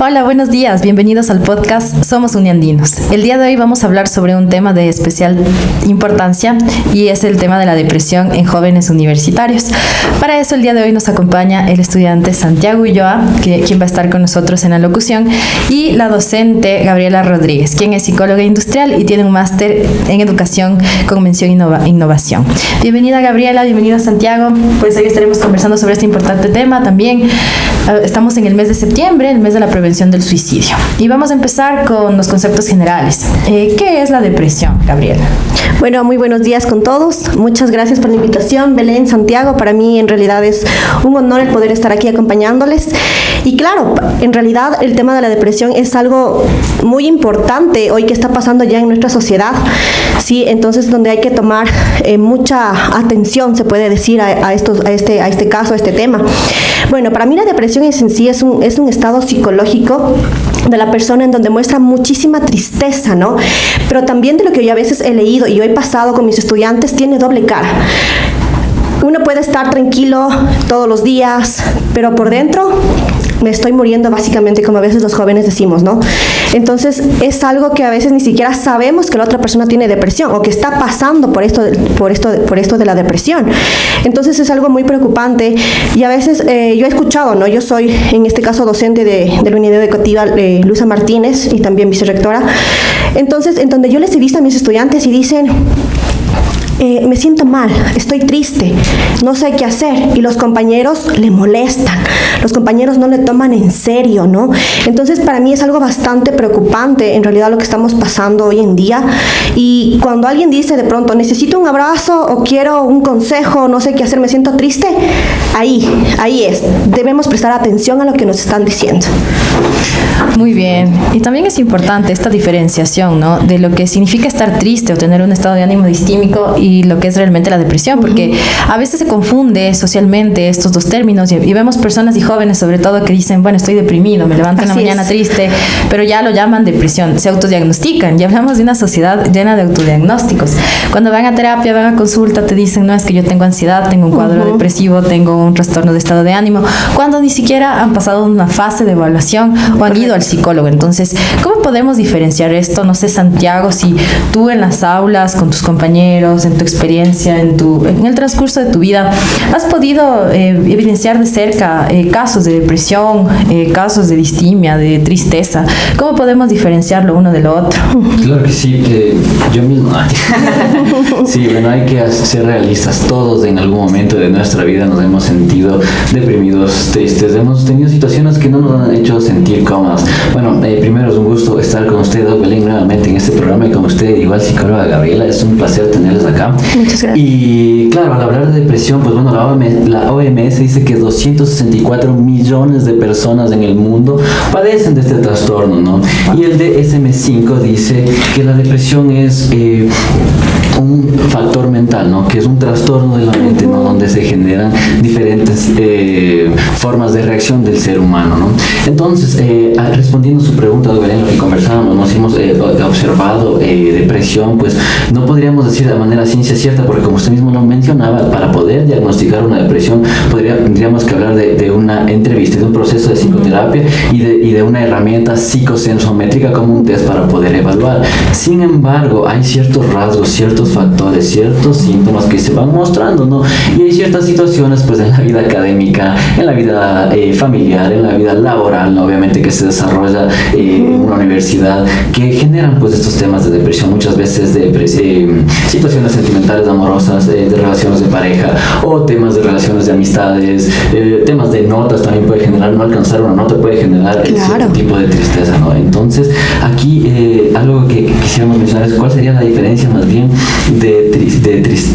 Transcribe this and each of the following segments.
Hola, buenos días, bienvenidos al podcast Somos Uniandinos. El día de hoy vamos a hablar sobre un tema de especial importancia y es el tema de la depresión en jóvenes universitarios. Para eso el día de hoy nos acompaña el estudiante Santiago Ulloa, quien va a estar con nosotros en la locución, y la docente Gabriela Rodríguez, quien es psicóloga industrial y tiene un máster en educación con mención innovación. Bienvenida Gabriela, bienvenida Santiago. Pues hoy estaremos conversando sobre este importante tema. También estamos en el mes de septiembre, el mes de la prevención del suicidio. Y vamos a empezar con los conceptos generales. ¿Qué es la depresión, Gabriela? Bueno, muy buenos días con todos. Muchas gracias por la invitación, Belén, Santiago. Para mí en realidad es un honor el poder estar aquí acompañándoles. Y claro, en realidad el tema de la depresión es algo muy importante hoy que está pasando ya en nuestra sociedad. Sí, entonces donde hay que tomar mucha atención, se puede decir, a este caso, a este tema. Bueno, para mí la depresión en sí es un estado psicológico de la persona en donde muestra muchísima tristeza, ¿no? Pero también de lo que yo a veces he leído y yo he pasado con mis estudiantes, tiene doble cara. Uno puede estar tranquilo todos los días, pero por dentro me estoy muriendo, básicamente, como a veces los jóvenes decimos, ¿no? Entonces es algo que a veces ni siquiera sabemos que la otra persona tiene depresión o que está pasando por esto de la depresión. Entonces es algo muy preocupante y a veces yo he escuchado, ¿no? Yo soy en este caso docente de la unidad educativa Luisa Martínez y también vicerrectora. Entonces, en donde yo les he visto a mis estudiantes y dicen: me siento mal, estoy triste, no sé qué hacer, y los compañeros le molestan, los compañeros no le toman en serio, ¿no? Entonces para mí es algo bastante preocupante en realidad lo que estamos pasando hoy en día. Y cuando alguien dice de pronto necesito un abrazo o quiero un consejo, no sé qué hacer, me siento triste, ahí es, debemos prestar atención a lo que nos están diciendo. Muy bien, y también es importante esta diferenciación, ¿no?, de lo que significa estar triste o tener un estado de ánimo distímico y lo que es realmente la depresión, porque a veces se confunde socialmente estos dos términos y vemos personas y jóvenes sobre todo que dicen, bueno, estoy deprimido, me levanto en la mañana triste, pero ya lo llaman depresión, se autodiagnostican, y hablamos de una sociedad llena de autodiagnósticos. Cuando van a terapia, van a consulta, te dicen, no, es que yo tengo ansiedad, tengo un cuadro depresivo, tengo un trastorno de estado de ánimo, cuando ni siquiera han pasado una fase de evaluación o han ido al psicólogo. Entonces, ¿cómo podemos diferenciar esto? No sé, Santiago, si tú en las aulas, con tus compañeros, en tu experiencia, en el transcurso de tu vida, has podido evidenciar de cerca casos de depresión, casos de distimia, de tristeza. ¿Cómo podemos diferenciarlo uno de lo otro? Claro que sí, yo mismo. Sí, bueno, hay que ser realistas. Todos en algún momento de nuestra vida nos hemos sentido deprimidos, tristes, hemos tenido situaciones que no nos han hecho sentir cómodos. Bueno, primero es un gusto estar con usted, Belén, nuevamente en este programa, y con usted, igual psicóloga Gabriela, es un placer tenerles acá. Muchas gracias. Y claro, al hablar de depresión, pues bueno, la OMS dice que 264 millones de personas en el mundo padecen de este trastorno, ¿no? Y el DSM-5 dice que la depresión es un factor mental, ¿no?, que es un trastorno de la mente, ¿no?, donde se generan diferentes formas de reacción del ser humano, ¿no? Entonces, respondiendo a su pregunta, Belén, lo que conversábamos, nos hemos observado depresión, pues no podríamos decir de manera ciencia cierta, porque como usted mismo lo mencionaba, para poder diagnosticar una depresión tendríamos que hablar de una entrevista, de un proceso de psicoterapia y de una herramienta psicosensométrica como un test para poder evaluar. Sin embargo, hay ciertos rasgos, ciertos factores, ciertos síntomas que se van mostrando, ¿no? Y hay ciertas situaciones, pues, en la vida académica, en la vida familiar, en la vida laboral, ¿no?, obviamente, que se desarrolla en una universidad, que generan, pues, estos temas de depresión, muchas veces de situaciones sentimentales, amorosas, de relaciones de pareja, o temas de relaciones de amistades, temas de notas también puede generar, no alcanzar una nota puede generar cierto tipo de tristeza, ¿no? Entonces, aquí algo que quisiéramos mencionar es cuál sería la diferencia más bien de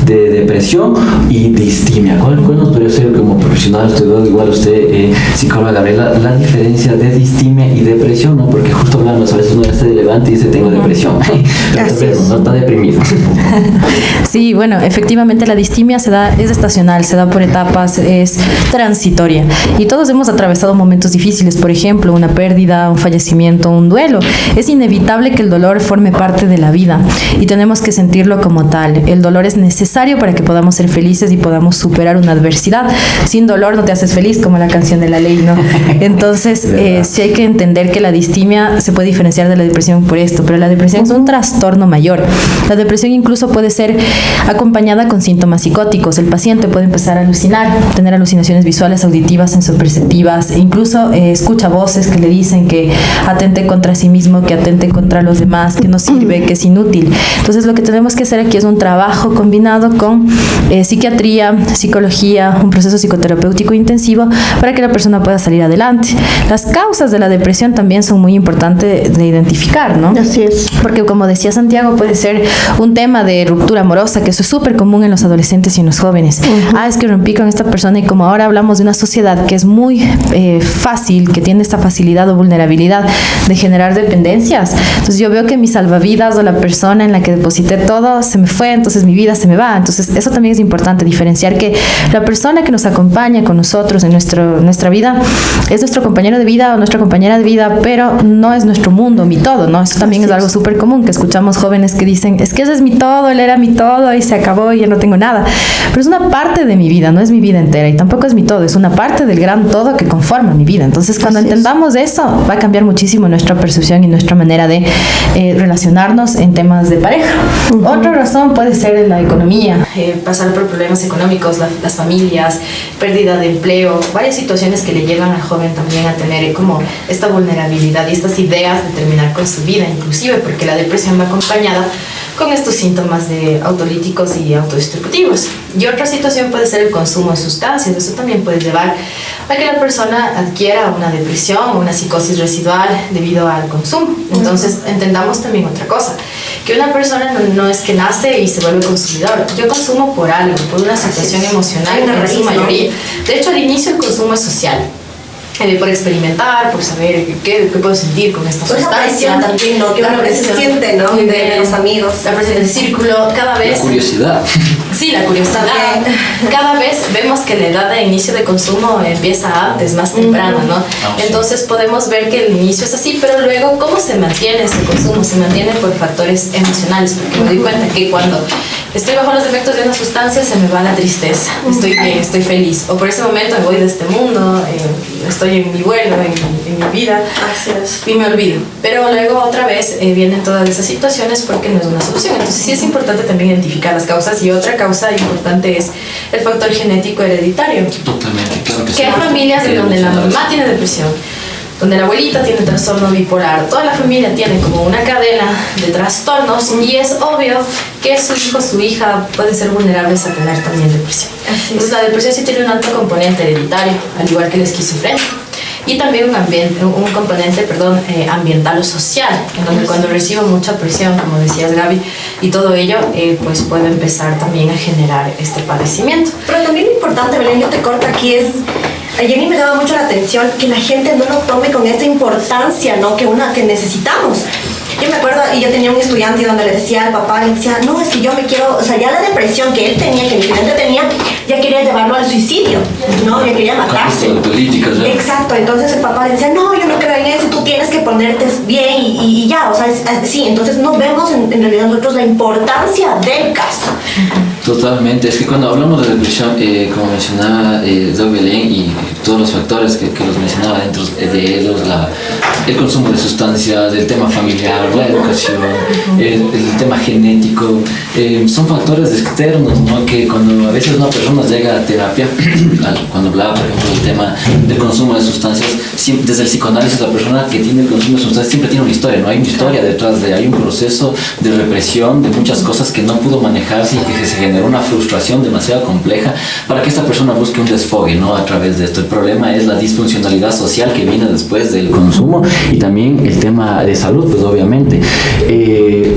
depresión y distimia. ¿Cuál nos podría ser, como profesional, igual usted, psicóloga Gabriela, la diferencia de distimia y depresión, ¿no? Porque justo hablando, a veces uno ya se levanta y dice tengo depresión, pero no está deprimido. Sí, bueno, efectivamente la distimia es estacional, se da por etapas, es transitoria, y todos hemos atravesado momentos difíciles, por ejemplo, una pérdida, un fallecimiento, un duelo. Es inevitable que el dolor forme parte de la vida y tenemos que sentirlo como como tal. El dolor es necesario para que podamos ser felices y podamos superar una adversidad. Sin dolor no te haces feliz, como la canción de La Ley, ¿no? Entonces, sí hay que entender que la distimia se puede diferenciar de la depresión por esto, pero la depresión es un trastorno mayor. La depresión incluso puede ser acompañada con síntomas psicóticos. El paciente puede empezar a alucinar, tener alucinaciones visuales, auditivas, sensoperceptivas, e incluso escucha voces que le dicen que atente contra sí mismo, que atente contra los demás, que no sirve, que es inútil. Entonces, lo que tenemos que hacer aquí es un trabajo combinado con psiquiatría, psicología, un proceso psicoterapéutico intensivo para que la persona pueda salir adelante. Las causas de la depresión también son muy importantes de identificar, ¿no? Así es. Porque como decía Santiago, puede ser un tema de ruptura amorosa, que eso es súper común en los adolescentes y en los jóvenes. Es que rompí con esta persona, y como ahora hablamos de una sociedad que es muy fácil, que tiene esta facilidad o vulnerabilidad de generar dependencias, entonces yo veo que mi salvavidas o la persona en la que deposité todo se me fue, entonces mi vida se me va. Entonces eso también es importante, diferenciar que la persona que nos acompaña con nosotros en nuestra vida es nuestro compañero de vida o nuestra compañera de vida, pero no es nuestro mundo, mi todo, ¿no? Eso también es algo súper común, que escuchamos jóvenes que dicen, es que ese es mi todo, él era mi todo y se acabó y ya no tengo nada. Pero es una parte de mi vida, no es mi vida entera, y tampoco es mi todo, es una parte del gran todo que conforma mi vida. Entonces, cuando entendamos eso, va a cambiar muchísimo nuestra percepción y nuestra manera de relacionarnos en temas de pareja. Otra razón puede ser la economía, pasar por problemas económicos, las familias, pérdida de empleo, varias situaciones que le llevan al joven también a tener como esta vulnerabilidad y estas ideas de terminar con su vida, inclusive porque la depresión va acompañada con estos síntomas de autolíticos y autodestructivos. Y otra situación puede ser el consumo de sustancias. Eso también puede llevar a que la persona adquiera una depresión o una psicosis residual debido al consumo. Entonces, entendamos también otra cosa, que una persona no es que nace y se vuelve consumidor. Yo consumo por algo, por una situación emocional, en su mayoría. De hecho, al inicio el consumo es social. Por experimentar, por saber qué puedo sentir con esta sustancia. También, ¿no? Que uno se siente, ¿no? De los amigos. La presión del círculo, cada vez... La curiosidad. Sí, la curiosidad. Cada vez vemos que la edad de inicio de consumo empieza antes, más temprano, ¿no? Entonces podemos ver que el inicio es así, pero luego, ¿cómo se mantiene ese consumo? Se mantiene por factores emocionales, porque me doy cuenta que cuando estoy bajo los efectos de una sustancia se me va la tristeza, estoy bien, estoy feliz, o por ese momento me voy de este mundo, estoy en mi vuelo, en mi vida, y me olvido. Pero luego otra vez vienen todas esas situaciones porque no es una solución. Entonces sí es importante también identificar las causas, y otra causa importante es el factor genético hereditario. Totalmente, claro que sí. Que hay familias en donde la mamá tiene depresión, donde la abuelita tiene trastorno bipolar, toda la familia tiene como una cadena de trastornos, y es obvio que su hijo, su hija pueden ser vulnerables a tener también depresión. Entonces la depresión sí tiene un alto componente hereditario, al igual que la esquizofrenia. Y también un componente ambiental o social, en donde cuando recibo mucha presión, como decías Gaby, y todo ello, pues puede empezar también a generar este padecimiento. Pero también lo importante, Belén, yo te corto aquí, es... Ayer me llama mucho la atención que la gente no lo tome con esa importancia, ¿no? Que necesitamos. Yo me acuerdo, y yo tenía un estudiante donde le decía al papá, le decía, no, es que yo me quiero, o sea, ya la depresión que él tenía, que mi estudiante tenía, ya quería llevarlo al suicidio, ¿no? Ya quería matarse. Políticas, ¿no? Exacto, entonces el papá le decía, no, yo no creo en eso, tú tienes que ponerte bien y ya, o sea, sí, entonces no vemos en realidad nosotros la importancia del caso. Totalmente, es que cuando hablamos de depresión, como mencionaba Zoe Belén, y todos los factores que los mencionaba dentro de ellos, el consumo de sustancias, el tema familiar, la educación, el tema genético, son factores externos, ¿no? Que cuando a veces una persona llega a terapia, cuando hablaba por ejemplo del tema del consumo de sustancias, desde el psicoanálisis, la persona que tiene el consumo de sustancias siempre tiene una historia, ¿no? Hay una historia detrás hay un proceso de represión de muchas cosas que no pudo manejarse y que se generó una frustración demasiado compleja para que esta persona busque un desfogue, ¿no? A través de esto. El problema es la disfuncionalidad social que viene después del consumo, y también el tema de salud, pues obviamente.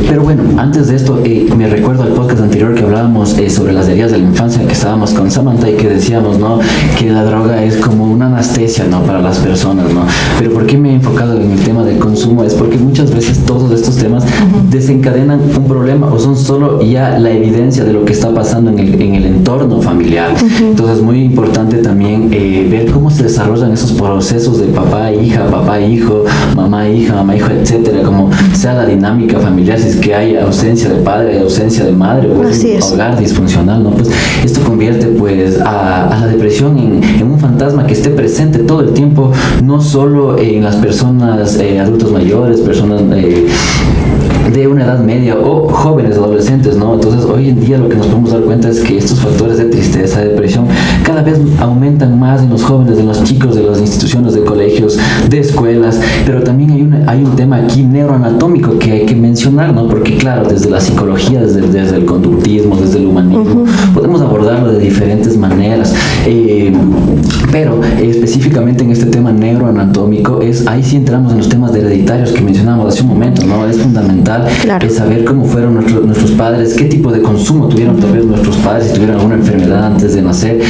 Pero bueno, antes de esto, me recuerdo al podcast anterior que hablábamos sobre las heridas de la infancia, que estábamos con Samantha y que decíamos, ¿no? Que la droga es como una anestesia, ¿no? Para las personas, ¿no? Pero ¿por qué me he enfocado en el tema del consumo? Es porque muchas veces todos estos temas desencadenan un problema, o son solo todavía la evidencia de lo que está pasando en el entorno familiar. Entonces es muy importante también ver cómo se desarrollan esos procesos de papá, hijo, mamá, hijo, etcétera, como sea la dinámica familiar, si es que hay ausencia de padre, ausencia de madre, o un hogar disfuncional, ¿no? Pues esto convierte pues a la depresión en un fantasma que esté presente todo el tiempo, no solo en las personas adultos mayores, personas de una edad media o jóvenes adolescentes, ¿no? Entonces hoy en día lo que nos podemos dar cuenta es que estos factores de tristeza, de depresión cada vez aumentan más en los jóvenes, en los chicos de las instituciones, de colegios, de escuelas, pero también hay un tema aquí neuroanatómico que hay que mencionar, ¿no? Porque claro, desde la psicología, desde el conductismo, desde el humanismo, podemos abordarlo de diferentes maneras, pero específicamente en este tema neuroanatómico ahí sí entramos en los temas hereditarios que mencionábamos hace un momento, ¿no? Es fundamental saber cómo fueron nuestros padres, qué tipo de consumo tuvieron tal vez nuestros padres, si tuvieron alguna enfermedad antes de nacer,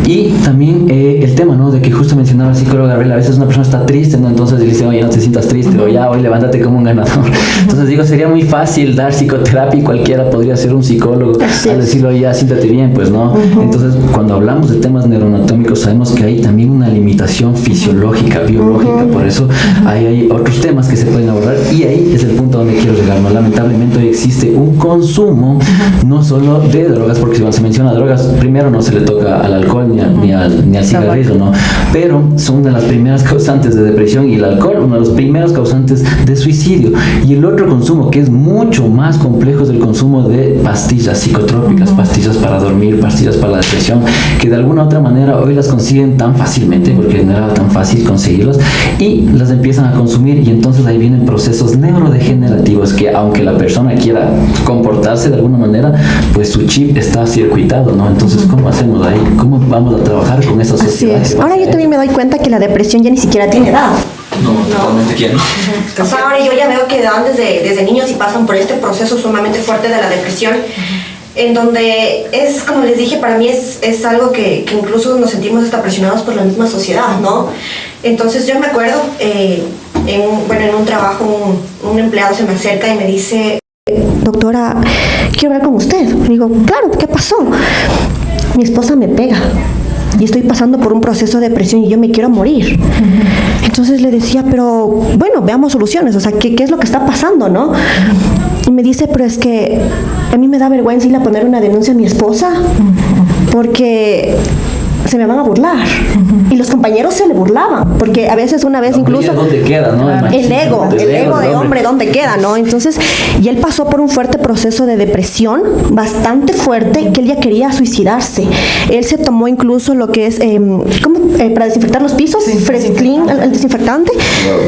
y también el tema, ¿no? De que justo mencionaba el psicólogo Gabriel, a veces una persona está triste, ¿no? Entonces le dice, oye, no te sientas triste, o ya, hoy levántate como un ganador. Entonces digo, sería muy fácil dar psicoterapia y cualquiera podría ser un psicólogo al decirlo, oye, ya, siéntate bien, pues, ¿no? Entonces, cuando hablamos de temas neuroanatómicos, sabemos que hay también una limitación fisiológica, biológica, por eso hay otros temas que se pueden abordar, y ahí es el punto donde quiero llegar, ¿no? Lamentablemente hoy existe un consumo no solo de drogas, porque si se menciona drogas, primero no se le toca al alcohol ni al cigarrillo, ¿no? Pero son una de las primeras causantes de depresión, y el alcohol uno de los primeros causantes de suicidio. Y el otro consumo que es mucho más complejo es el consumo de pastillas psicotrópicas, pastillas para dormir, pastillas para la depresión, que de alguna u otra manera hoy las consiguen tan fácilmente, porque no era tan fácil conseguirlas, y las empiezan a consumir, y entonces ahí vienen procesos neurodegenerativos que, aunque la persona quiera comportarse de alguna manera, pues su chip está circuitado, ¿no? Entonces, ¿cómo hacemos ahí? ¿Cómo vamos a trabajar con esa sociedad? Así es. Ahora yo también me doy cuenta que la depresión ya ni siquiera tiene edad. No, totalmente quién. O sea, ahora yo ya veo que dan desde niños y pasan por este proceso sumamente fuerte de la depresión, en donde es, como les dije, para mí es algo que incluso nos sentimos hasta presionados por la misma sociedad, ¿no? Entonces yo me acuerdo, en un trabajo, un empleado se me acerca y me dice, doctora, quiero hablar con usted. Le digo, claro, ¿qué pasó? Mi esposa me pega y estoy pasando por un proceso de depresión y yo me quiero morir. Entonces le decía, pero bueno, veamos soluciones, o sea, ¿qué es lo que está pasando, no? Y me dice, pero es que a mí me da vergüenza ir a poner una denuncia a mi esposa porque se me van a burlar. Y los compañeros se le burlaban, porque a veces una vez incluso ¿dónde queda, no? el ego de hombre, ¿dónde queda, no? Entonces, y él pasó por un fuerte proceso de depresión, bastante fuerte, que él ya quería suicidarse. Él se tomó incluso lo que es, para desinfectar los pisos, Fresh Clean, el desinfectante,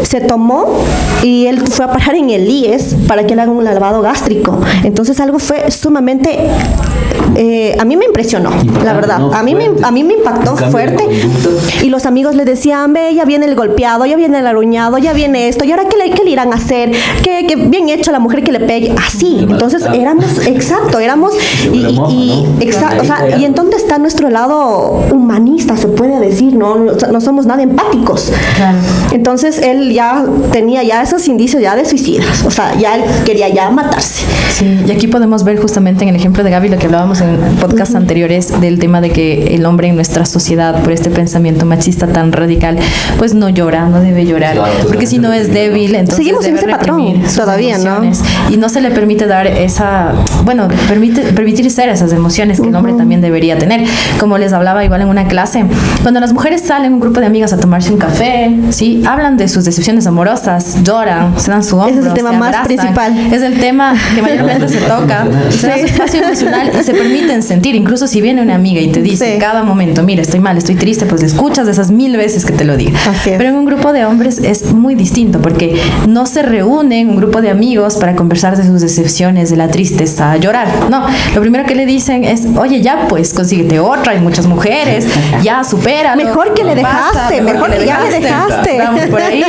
se tomó, y él fue a parar en el IES para que le hagan un lavado gástrico. Entonces algo fue sumamente, a mí me impresionó, la verdad, a mí me impactó fuerte. Y los amigos le decían, ve, ya viene el golpeado, ya viene el aruñado, ya viene esto, y ahora qué le irán a hacer, que bien hecho la mujer que le pegue, así. Entonces éramos, exacto, o sea, y en dónde está nuestro lado humanista, se puede decir, no somos nada empáticos. Claro. Entonces él ya tenía ya esos indicios ya de suicidas, o sea, ya él quería ya matarse. Sí, y aquí podemos ver justamente en el ejemplo de Gaby lo que hablábamos en podcasts anteriores del tema de que el hombre en nuestra sociedad, por este pensamiento machista tan radical, pues no llora, no debe llorar, claro, porque si no es débil, entonces seguimos en ese patrón todavía, emociones, ¿no? Y no se le permite dar permitir ser esas emociones que el hombre también debería tener. Como les hablaba igual en una clase, cuando las mujeres salen un grupo de amigas a tomarse un café, ¿sí? Hablan de sus decepciones amorosas, lloran, se dan su hombro, ese es el tema más principal. Es el tema que mayormente se toca, se da su espacio emocional y se permiten sentir, incluso si viene una amiga y te dice cada momento, mira, estoy mal, estoy triste, pues escuchas de esas 1000 veces que te lo diga. Pero en un grupo de hombres es muy distinto, porque no se reúnen un grupo de amigos para conversar de sus decepciones, de la tristeza, a llorar. No, lo primero que le dicen es, oye, ya pues, consíguete otra, hay muchas mujeres, ya supéralo. Mejor que le dejaste, mejor que ya le dejaste. Vamos por ahí,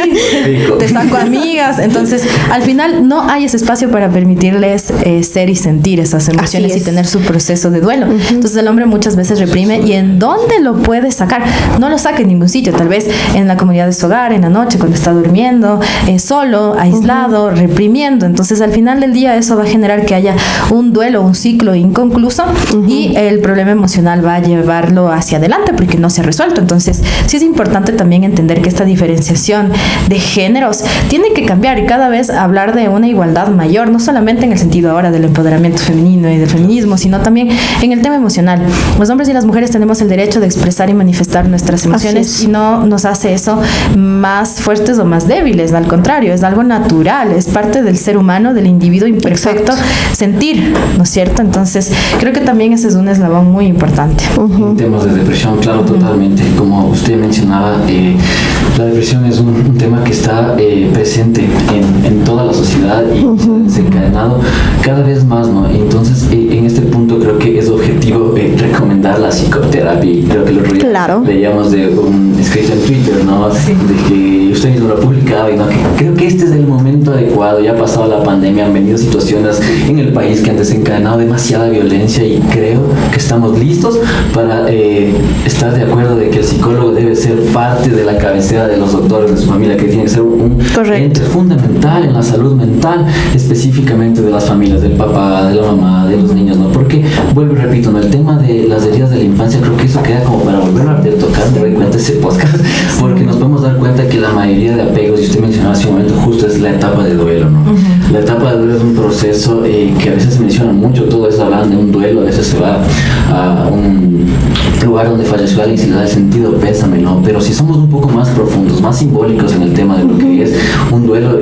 te saco amigas. Entonces, al final no hay ese espacio para permitirles ser y sentir esas emociones y tener su proceso proceso de duelo. Entonces el hombre muchas veces reprime. ¿Y en dónde lo puede sacar? No lo saca en ningún sitio, tal vez en la comunidad de su hogar, en la noche, cuando está durmiendo, solo, aislado, reprimiendo. Entonces al final del día eso va a generar que haya un duelo, un ciclo inconcluso, y el problema emocional va a llevarlo hacia adelante porque no se ha resuelto. Entonces sí es importante también entender que esta diferenciación de géneros tiene que cambiar y cada vez hablar de una igualdad mayor, no solamente en el sentido ahora del empoderamiento femenino y del feminismo, sino también en el tema emocional. Los hombres y las mujeres tenemos el derecho de expresar y manifestar nuestras emociones y no nos hace eso más fuertes o más débiles, al contrario, es algo natural, es parte del ser humano, del individuo imperfecto, sentir, ¿no es cierto? Entonces creo que también ese es un eslabón muy importante. En temas de depresión, claro, totalmente. Como usted mencionaba, la depresión es un tema que está presente en toda la sociedad y se ha desencadenado cada vez más, ¿no? Entonces, en este punto creo que es objetivo recomendar la psicoterapia, y creo que el otro día leíamos de un escrito en Twitter, ¿no? Sí. De que usted mismo lo publicaba, y ¿no? Que creo que este es el momento adecuado. Ya ha pasado la pandemia, han venido situaciones en el país que han desencadenado demasiada violencia, y creo que estamos listos para estar de acuerdo de que el psicólogo debe ser parte de la cabecera de los doctores de su familia, que tiene que ser un ente fundamental en la salud mental, específicamente de las familias, del papá, de la mamá, de los niños, ¿no? Porque, vuelvo y repito, ¿no? El tema de las heridas de la infancia, creo que eso queda como para volver a tocar, me doy cuenta ese podcast, porque nos podemos dar cuenta que la mayoría de apegos, y usted mencionaba hace un momento, justo es la etapa de duelo, ¿no? La etapa de duelo es un proceso que a veces se menciona mucho, todo eso hablan de un duelo, a veces se va a un lugar donde falleció alguien, se le da el sentido pésame, ¿no? Pero si somos un poco más profundos, más simbólicos en el tema de lo que es un duelo,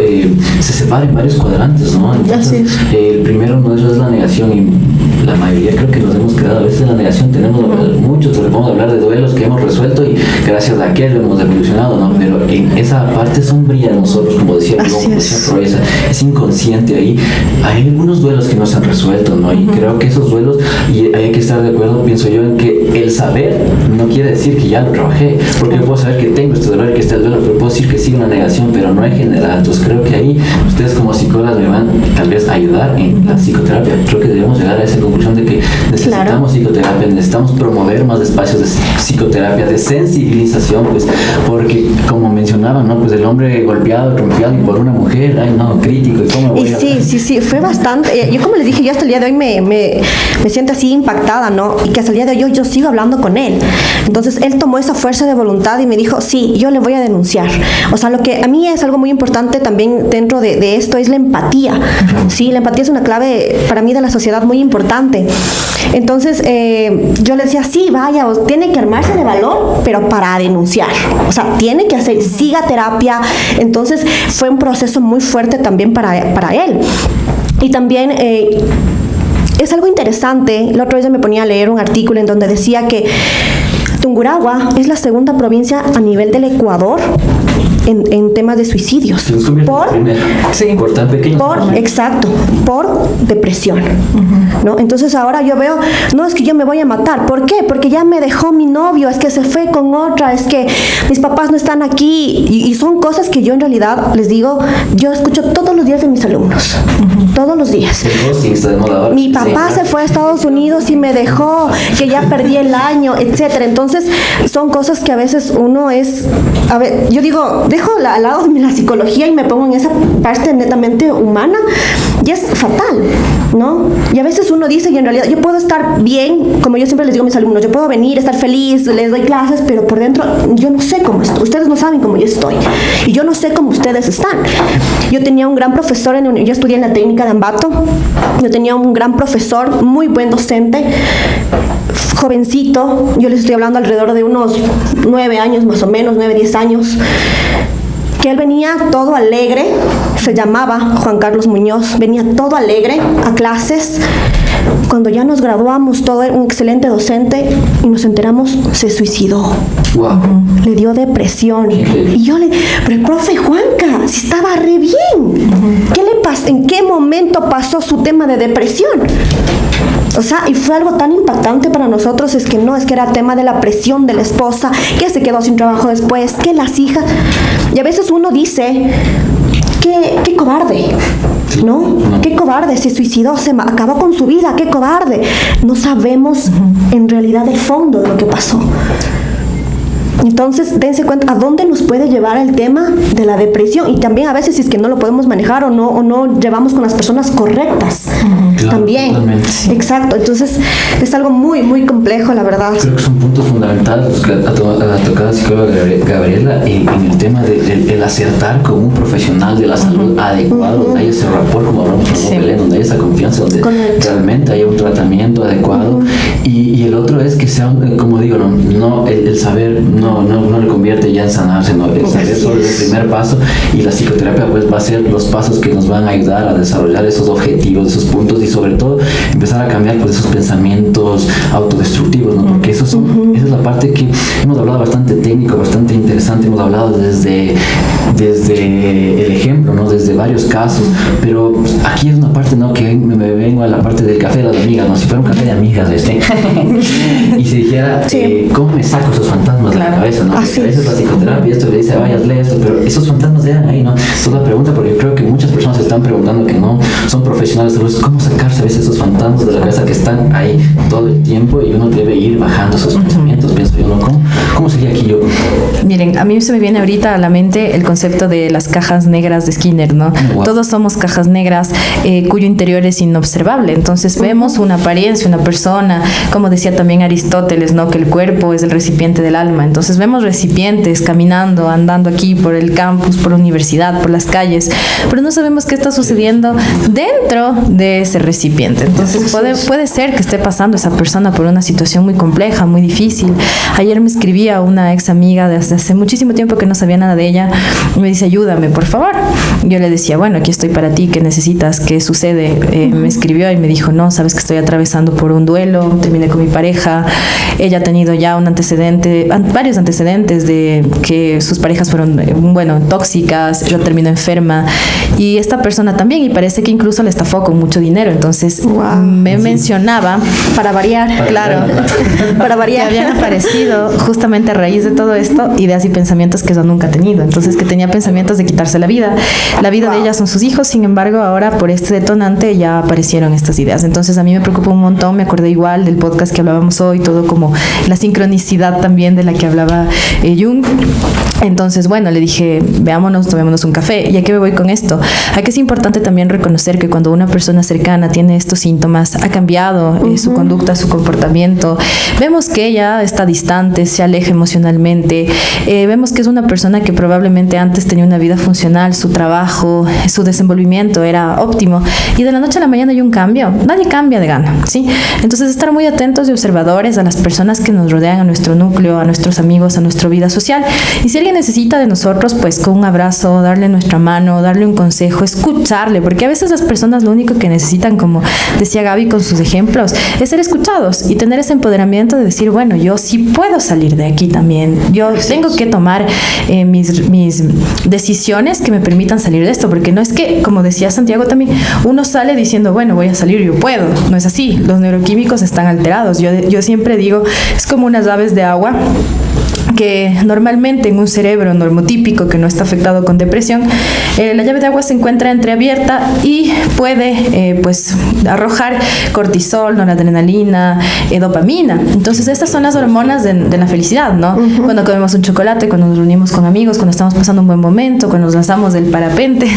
se separa en varios cuadrantes, ¿no? Entonces, el primero no es la negación, y la mayoría creo que nos hemos quedado a veces en la negación. Tenemos muchos, podemos hablar de duelos que hemos resuelto y gracias a aquello hemos evolucionado, ¿no? Pero en esa parte sombría de nosotros, como decía Freud, es inconsciente ahí. Hay algunos duelos que no se han resuelto, ¿no? Y creo que esos duelos, y hay que estar de acuerdo, pienso yo, en que el saber no quiere decir que ya lo trabajé, porque yo puedo saber que tengo este dolor, que está el duelo, pero puedo decir que sigue una negación, pero no en general. Entonces creo que ahí ustedes como psicólogas me van tal vez a ayudar en la psicoterapia. Creo que debemos llegar a esa conclusión de que necesitamos psicoterapia, necesitamos promover más espacios de psicoterapia, de sensibilización, pues, porque como mencionaban, ¿no? Pues el hombre golpeado, rompeado y por una mujer, ay no, crítico, ¿y cómo voy a sí, fue bastante. Yo, como les dije, yo hasta el día de hoy me siento así impactada, ¿no? Y que hasta el día de hoy yo sigo hablando con él. Entonces él tomó esa fuerza de voluntad y me dijo, sí, yo le voy a denunciar. O sea, lo que a mí es algo muy importante también dentro de esto es la empatía. Sí, la empatía es una clave para mí de la sociedad muy importante. Entonces yo le decía, sí, vaya, tiene que armarse de valor, pero para denunciar. O sea, tiene que siga terapia. Entonces fue un proceso muy fuerte también para él. Y también es algo interesante. La otra vez me ponía a leer un artículo en donde decía que Tungurahua es la segunda provincia a nivel del Ecuador en temas de suicidios. Exacto, por depresión. ¿No? Entonces ahora yo veo, no es que yo me voy a matar. ¿Por qué? Porque ya me dejó mi novio, es que se fue con otra, es que mis papás no están aquí. Y son cosas que yo en realidad les digo, yo escucho todos los días de mis alumnos. Todos los días. Mi papá se fue a Estados Unidos y me dejó, que ya perdí el año, etcétera. Entonces son cosas que a veces uno es, a ver, yo digo, dejo al lado de la psicología y me pongo en esa parte netamente humana y es fatal, ¿no? Y a veces uno dice, y en realidad yo puedo estar bien, como yo siempre les digo a mis alumnos, yo puedo venir, estar feliz, les doy clases, pero por dentro yo no sé cómo estoy. Ustedes no saben cómo yo estoy y yo no sé cómo ustedes están. Yo tenía un gran profesor, yo estudié en la técnica de Ambato, yo tenía un gran profesor, muy buen docente, jovencito, yo les estoy hablando alrededor de unos 9 años más o menos, 9, 10 años, que él venía todo alegre, se llamaba Juan Carlos Muñoz, venía todo alegre a clases. Cuando ya nos graduamos, todo era un excelente docente y nos enteramos, se suicidó. Wow. Le dio depresión. Y yo pero el profe Juanca, si estaba re bien. ¿Qué le pasó? ¿En qué momento pasó su tema de depresión? O sea, y fue algo tan impactante para nosotros, es que era tema de la presión de la esposa, que se quedó sin trabajo después, que las hijas. Y a veces uno dice qué cobarde, ¿no? Qué cobarde, se suicidó, acabó con su vida, qué cobarde. No sabemos en realidad el fondo de lo que pasó. Entonces, dense cuenta a dónde nos puede llevar el tema de la depresión, y también a veces si es que no lo podemos manejar o no llevamos con las personas correctas. Claro, también. Totalmente. Exacto. Entonces, es algo muy, muy complejo, la verdad. Creo que son puntos fundamentales los que ha tocado la psicóloga Gabriela en el tema del acertar con un profesional de la salud adecuado, donde hay ese rapport, como hablamos con Belén, donde hay esa confianza, donde realmente hay un tratamiento adecuado. Y el otro es que sea, como digo, no el saber no le convierte ya en sanarse, ¿no? El saber solo es el primer paso, y la psicoterapia pues va a ser los pasos que nos van a ayudar a desarrollar esos objetivos, esos puntos, y sobre todo empezar a cambiar pues esos pensamientos autodestructivos, ¿no? Porque esa es la parte que hemos hablado bastante técnico, bastante interesante, hemos hablado desde el ejemplo, ¿no? Desde varios casos, pero aquí es una parte, ¿no? Que me vengo a la parte del café de las amigas, ¿no? Si fuera un café de amigas y se dijera, ¿cómo me saco esos fantasmas de la cabeza, ¿no? A veces la psicoterapia, esto le dice, vaya, lee esto, pero esos fantasmas eran ahí, ¿no? Esa es la pregunta, porque yo creo que muchas personas se están preguntando, que no son profesionales de luz, ¿cómo sacarse a veces esos fantasmas de la cabeza que están ahí todo el tiempo, y uno debe ir bajando esos pensamientos, pienso yo, ¿no? ¿Cómo sería aquí yo? Miren, a mí se me viene ahorita a la mente el concepto de las cajas negras de Skinner, ¿no? Wow. Todos somos cajas negras cuyo interior es inobservable. Entonces vemos una apariencia, una persona, como decía también Aristóteles, ¿no? Que el cuerpo es el recipiente del alma. Entonces vemos recipientes caminando, andando aquí por el campus, por la universidad, por las calles, pero no sabemos qué está sucediendo dentro de ese recipiente. Entonces puede ser que esté pasando esa persona por una situación muy compleja, muy difícil. Ayer me escribía una ex amiga desde hace muchísimo tiempo que no sabía nada de ella, y me dice, ayúdame, por favor. Yo le decía, bueno, aquí estoy para ti, ¿qué necesitas? ¿Qué sucede? Me escribió y me dijo, no, sabes que estoy atravesando por un duelo, terminé con mi pareja, ella ha tenido ya varios antecedentes de que sus parejas fueron, tóxicas, yo termino enferma, y esta persona también, y parece que incluso le estafó con mucho dinero. Entonces me mencionaba, para variar, para variar, que habían aparecido justamente a raíz de todo esto ideas y pensamientos que yo nunca he tenido. Entonces, que tenía pensamientos de quitarse la vida de ella son sus hijos. Sin embargo, ahora por este detonante ya aparecieron estas ideas. Entonces, a mí me preocupó un montón. Me acordé igual del podcast que hablábamos hoy, todo como la sincronicidad también de la que hablaba Jung. Entonces, le dije, veámonos, tomémonos un café. ¿Y a qué me voy con esto? A que es importante también reconocer que cuando una persona cercana tiene estos síntomas, ha cambiado su conducta, su comportamiento. Vemos que ella está distante, se aleja emocionalmente. Vemos que es una persona que probablemente antes tenía una vida funcional, su trabajo, su desenvolvimiento era óptimo, y de la noche a la mañana hay un cambio. Nadie cambia de gana, ¿sí? Entonces, estar muy atentos y observadores a las personas que nos rodean, a nuestro núcleo, a nuestros amigos, a nuestra vida social. Y si alguien necesita de nosotros, pues con un abrazo, darle nuestra mano, darle un consejo, escucharle, porque a veces las personas lo único que necesitan, como decía Gaby con sus ejemplos, es ser escuchados y tener ese empoderamiento de decir, bueno, yo sí puedo salir de aquí también, yo tengo que tomar mis decisiones que me permitan salir de esto, porque no es que, como decía Santiago también, uno sale diciendo, bueno, voy a salir, yo puedo. No es así, los neuroquímicos están alterados. Yo siempre digo, es como unas llaves de agua que normalmente en un cerebro normotípico que no está afectado con depresión, la llave de agua se encuentra entreabierta y puede arrojar cortisol, noradrenalina, dopamina. Entonces estas son las hormonas de la felicidad, ¿no? Cuando comemos un chocolate, cuando nos reunimos con amigos, cuando estamos pasando un buen momento, cuando nos lanzamos del parapente,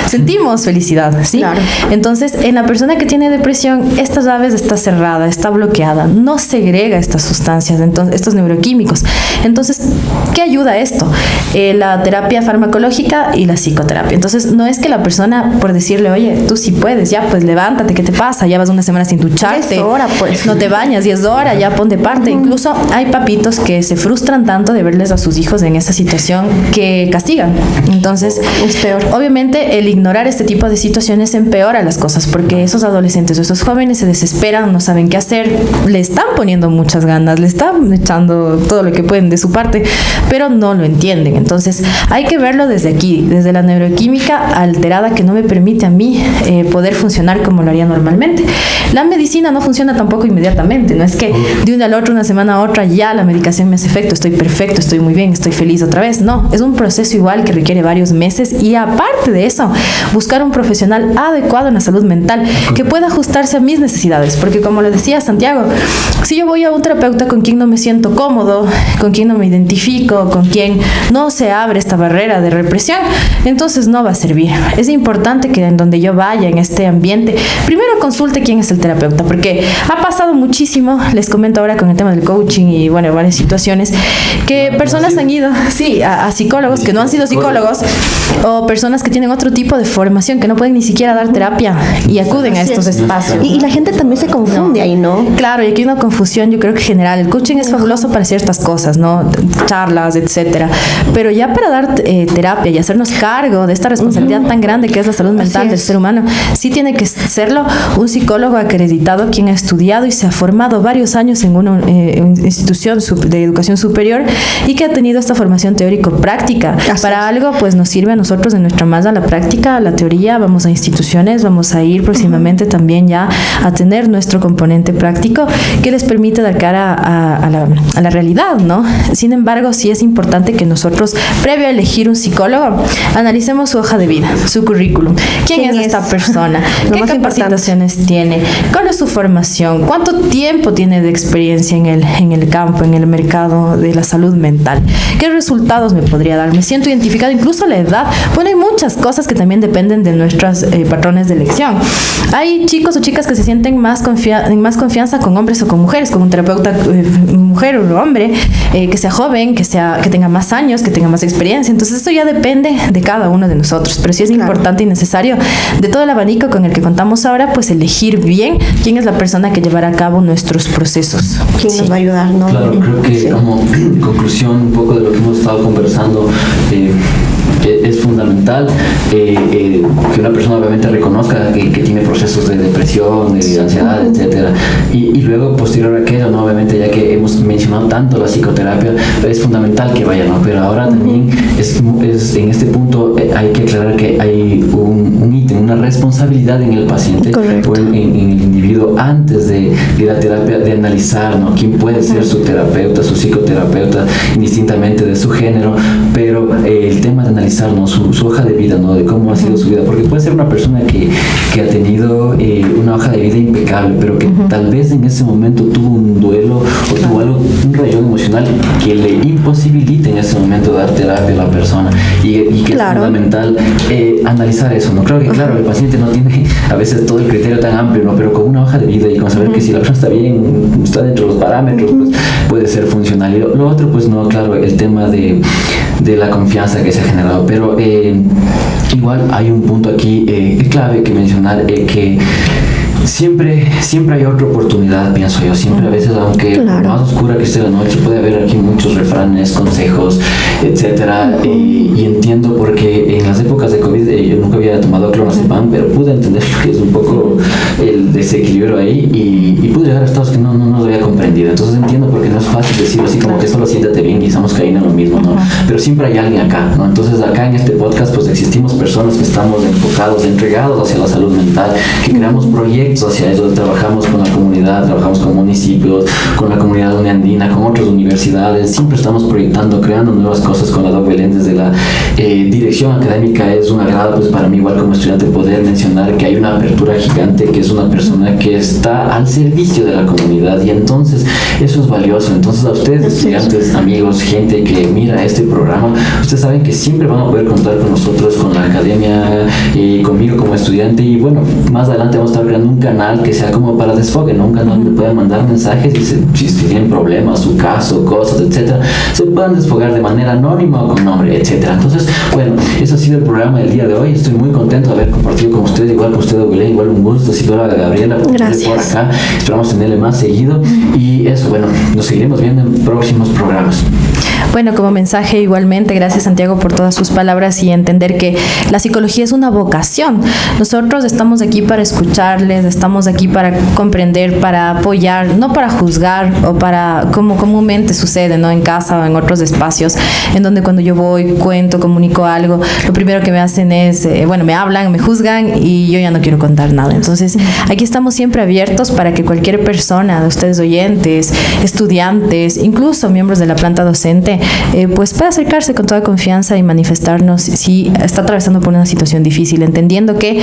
sentimos felicidad, ¿sí? Claro. Entonces, en la persona que tiene depresión, esta llave está cerrada, está bloqueada, no segrega estas sustancias, entonces, estos neuroquímicos. Entonces, ¿qué ayuda a esto? La terapia farmacológica y la psicoterapia. Entonces, no es que la persona, por decirle, oye, tú sí puedes, ya pues levántate, ¿qué te pasa? Ya vas una semana sin ducharte, es hora, pues. No te bañas, y es hora, ya pon de parte. Incluso hay papitos que se frustran tanto de verles a sus hijos en esa situación que castigan. Entonces, es peor. Obviamente, el ignorar este tipo de situaciones empeora las cosas, porque esos adolescentes o esos jóvenes se desesperan, no saben qué hacer, le están poniendo muchas ganas, le están echando todo lo que pueden de su su parte, pero no lo entienden. Entonces hay que verlo desde aquí, desde la neuroquímica alterada que no me permite a mí poder funcionar como lo haría normalmente. La medicina no funciona tampoco inmediatamente, no es que de un día al otro, una semana a otra, ya la medicación me hace efecto, estoy perfecto, estoy muy bien, estoy feliz otra vez. No, es un proceso igual que requiere varios meses, y aparte de eso, buscar un profesional adecuado en la salud mental que pueda ajustarse a mis necesidades, porque como le decía Santiago, si yo voy a un terapeuta con quien no me siento cómodo, con quien no me identifico, con quien no se abre esta barrera de represión, entonces no va a servir. Es importante que en donde yo vaya, en este ambiente, primero consulte quién es el terapeuta, porque ha pasado muchísimo, les comento ahora con el tema del coaching y bueno, varias situaciones, que personas han ido, sí, a psicólogos que no han sido psicólogos, o personas que tienen otro tipo de formación, que no pueden ni siquiera dar terapia y acuden a estos espacios. Y la gente también se confunde ahí, ¿no? Claro, y aquí hay una confusión, yo creo que general. El coaching es fabuloso para ciertas cosas, ¿no? Charlas, etcétera. Pero ya para dar terapia y hacernos cargo de esta responsabilidad tan grande que es la salud mental del ser humano, sí tiene que serlo un psicólogo acreditado, quien ha estudiado y se ha formado varios años en una institución de educación superior y que ha tenido esta formación teórico-práctica. Para algo, pues nos sirve a nosotros en nuestra más a la práctica, a la teoría. Vamos a instituciones, vamos a ir próximamente también ya a tener nuestro componente práctico que les permite dar cara a la realidad, ¿no? Sin embargo, sí es importante que nosotros, previo a elegir un psicólogo, analicemos su hoja de vida, su currículum. ¿Quién es esta persona? ¿Qué capacitaciones tiene? ¿Cuál es su formación? ¿Cuánto tiempo tiene de experiencia en el campo, en el mercado de la salud mental? ¿Qué resultados me podría dar? ¿Me siento identificado? Incluso la edad. Bueno, hay muchas cosas que también dependen de nuestros patrones de elección. Hay chicos o chicas que se sienten en más confianza con hombres o con mujeres, con un terapeuta mujer o hombre, que sea joven, que tenga más años, que tenga más experiencia. Entonces eso ya depende de cada uno de nosotros, pero sí es importante y necesario, de todo el abanico con el que contamos ahora, pues elegir bien quién es la persona que llevará a cabo nuestros procesos. ¿Quién nos va a ayudar, no? Claro, creo que como conclusión un poco de lo que hemos estado conversando, es fundamental que una persona obviamente reconozca que tiene procesos de depresión, de ansiedad, etcétera, y luego posterior a aquello, ¿no? Obviamente, ya que hemos mencionado tanto la psicoterapia, es fundamental que vaya, ¿no? Pero ahora también es en este punto hay que aclarar que hay un ítem, una responsabilidad en el paciente. Correcto. O en el individuo antes de ir a terapia, de analizar, ¿no? Quién puede ser su terapeuta, su psicoterapeuta, indistintamente de su género, pero el tema de analizar, ¿no? su hoja de vida, ¿no? De cómo ha sido su vida, porque puede ser una persona que ha tenido una hoja de vida impecable, pero que tal vez en ese momento tuvo un duelo o tuvo algo, un rayón emocional que le imposibilita en ese momento dar terapia a la persona, y que es fundamental analizar eso, ¿no? Creo que claro, el paciente no tiene a veces todo el criterio tan amplio, ¿no? Pero con una hoja de vida y con saber que si la persona está bien, está dentro de los parámetros, pues puede ser funcional. Y lo otro, pues no, claro, el tema de la confianza que se ha generado, pero igual hay un punto aquí clave que mencionar, que siempre hay otra oportunidad, pienso yo. Siempre, a veces, aunque por más oscura que esté la noche, puede haber aquí muchos refranes, consejos, etcétera. Y entiendo, porque en las épocas de COVID yo nunca había tomado clonazepam, pero pude entender que es un poco el desequilibrio ahí, y pude llegar a estados que no lo había comprendido. Entonces entiendo, porque no es fácil decirlo así como que solo siéntate bien y estamos cayendo en lo mismo, ¿no? Pero siempre hay alguien acá, ¿no? Entonces acá en este podcast pues existimos personas que estamos enfocados, entregados hacia la salud mental, que creamos proyectos hacia eso, trabajamos con la comunidad, trabajamos con municipios, con la comunidad uniandina, con otras universidades, siempre estamos proyectando, creando nuevas cosas con la Doc Belén desde la dirección académica. Es un agrado pues para mí, igual como estudiante, poder mencionar que hay una apertura gigante, que es una persona que está al servicio de la comunidad, y entonces eso es valioso. Entonces a ustedes, estudiantes, amigos, gente que mira este programa, ustedes saben que siempre van a poder contar con nosotros, con la academia y conmigo como estudiante. Y bueno, más adelante vamos a estar creando un canal que sea como para desfogue, ¿no? Un canal donde puedan mandar mensajes y si tienen problemas, su caso, cosas, etcétera, se puedan desfogar de manera anónima o con nombre, etcétera. Entonces, bueno, eso ha sido el programa del día de hoy. Estoy muy contento de haber compartido con ustedes, igual con usted, Belén, igual un gusto, si toda Gabriela, por acá. Esperamos tenerle más seguido, y eso, bueno, nos seguiremos viendo en próximos programas. Bueno, como mensaje igualmente, gracias Santiago por todas sus palabras, y entender que la psicología es una vocación. Nosotros estamos aquí para escucharles, estamos aquí para comprender, para apoyar, no para juzgar o para, como comúnmente sucede, ¿no? En casa o en otros espacios, en donde cuando yo voy, cuento, comunico algo, lo primero que me hacen es, me hablan, me juzgan y yo ya no quiero contar nada. Entonces, aquí estamos siempre abiertos para que cualquier persona, de ustedes oyentes, estudiantes, incluso miembros de la planta docente, pues pueda acercarse con toda confianza y manifestarnos si está atravesando por una situación difícil, entendiendo que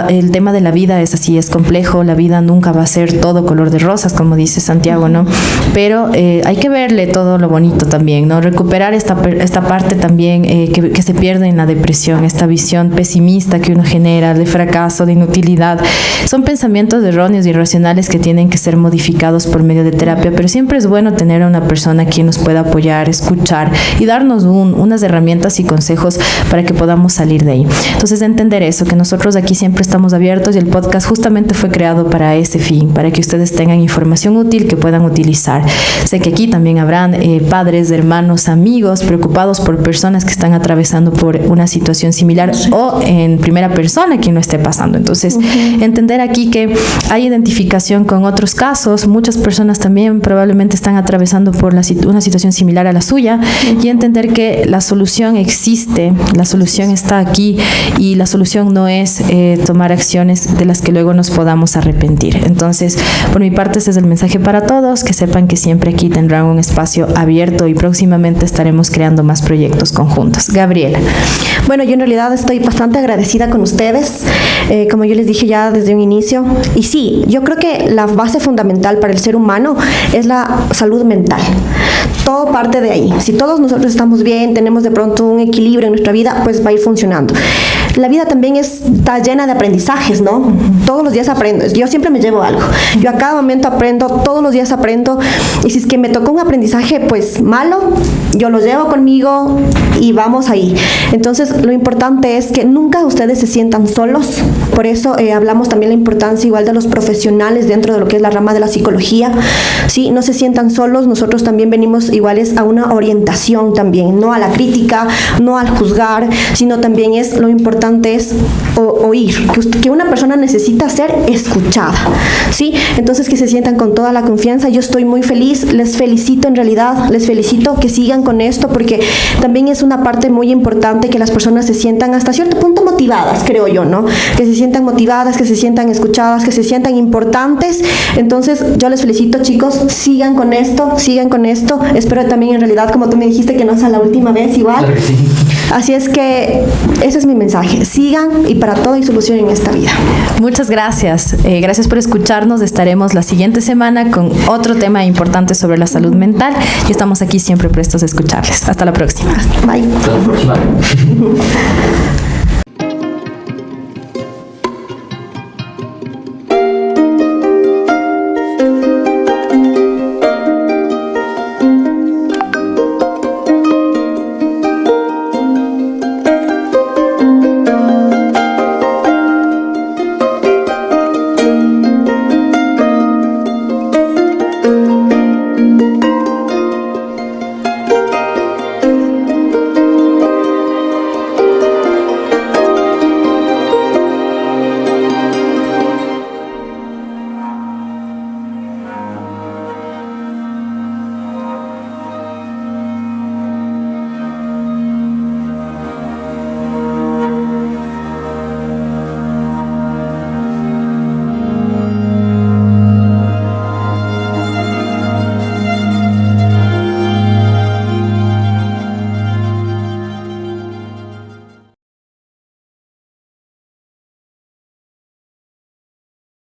el tema de la vida es así, es complejo, la vida nunca va a ser todo color de rosas, como dice Santiago, ¿no? Pero hay que verle todo lo bonito también, ¿no? Recuperar esta parte también que se pierde en la depresión, esta visión pesimista que uno genera de fracaso, de inutilidad. Son pensamientos erróneos y irracionales que tienen que ser modificados por medio de terapia, pero siempre es bueno tener a una persona quien nos pueda apoyar, escuchar y darnos unas herramientas y consejos para que podamos salir de ahí. Entonces, entender eso, que nosotros aquí siempre estamos abiertos y el podcast justamente fue creado para ese fin, para que ustedes tengan información útil que puedan utilizar. Sé que aquí también habrán padres, hermanos, amigos preocupados por personas que están atravesando por una situación similar o en primera persona quien lo esté pasando. Entonces, entender aquí que hay identificación con otros casos, muchas personas también probablemente están atravesando por una situación similar a la suya y entender que la solución existe, la solución está aquí y la solución no es tomar acciones de las que luego nos podamos arrepentir. Entonces, por mi parte, ese es el mensaje para todos, que sepan que siempre aquí tendrán un espacio abierto y próximamente estaremos creando más proyectos conjuntos. Gabriela. Bueno, yo en realidad estoy bastante agradecida con ustedes, como yo les dije ya desde un inicio, y sí, yo creo que la base fundamental para el ser humano es la salud mental. Todo parte de ahí. Si todos nosotros estamos bien, tenemos de pronto un equilibrio en nuestra vida, pues va a ir funcionando. La vida también está llena de aprendizajes, ¿no? Todos los días aprendo. Yo siempre me llevo algo. Yo a cada momento aprendo, todos los días aprendo. Y si es que me tocó un aprendizaje, pues malo, yo lo llevo conmigo y vamos ahí. Entonces, lo importante es que nunca ustedes se sientan solos. Por eso hablamos también la importancia igual de los profesionales dentro de lo que es la rama de la psicología. Sí, no se sientan solos. Nosotros también venimos iguales a una orientación también, no a la crítica, no al juzgar, sino también es lo importante es oír, que una persona necesita ser escuchada, ¿sí? Entonces, que se sientan con toda la confianza. Yo estoy muy feliz, les felicito en realidad, les felicito que sigan con esto, porque también es una parte muy importante que las personas se sientan hasta cierto punto motivadas, creo yo, ¿no? Que se sientan motivadas, que se sientan escuchadas, que se sientan importantes. Entonces, yo les felicito, chicos, sigan con esto, espero también en realidad, como tú me dijiste, que no sea la última vez igual. Claro que sí. Así es que ese es mi mensaje, sigan y para todo hay solución en esta vida. Muchas gracias, gracias por escucharnos. Estaremos la siguiente semana con otro tema importante sobre la salud mental y estamos aquí siempre prestos a escucharles. Hasta la próxima. Bye. Hasta la próxima.